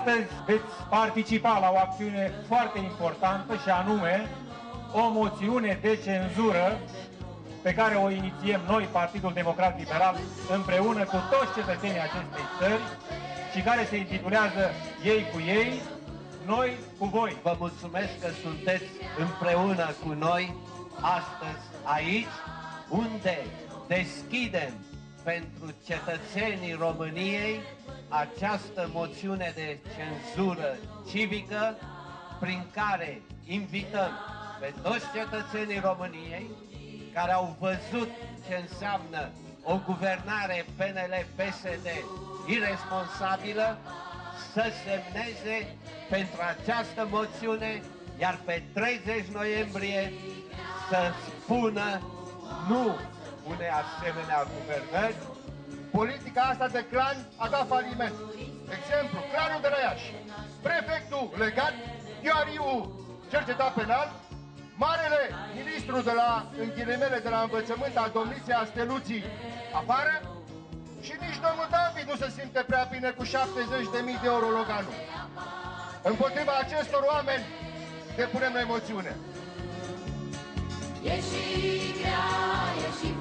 Astăzi veți participa la o acțiune foarte importantă și anume o moțiune de cenzură pe care o inițiem noi, Partidul Democrat Liberal, împreună cu toți cetățenii acestei țări și care se intitulează Ei cu ei, noi cu voi. Vă mulțumesc că sunteți împreună cu noi astăzi aici, unde deschidem pentru cetățenii României această moțiune de cenzură civică prin care invităm pe toți cetățenii României care au văzut ce înseamnă o guvernare PNL-PSD irresponsabilă să semneze pentru această moțiune, iar pe 30 noiembrie să spună nu unei asemenea guvernări. Politica asta de clan a dat faliment. Exemplu, clanul de la Iași. Prefectul legat, Iariu cercetat penal, marele ministru de la, în ghilimele, de la învățământ al domniței Asteluții afară și nici domnul David nu se simte prea bine cu 70.000 de euro Loganul. Împotriva acestor oameni depunem noi moțiune. E și grea, e și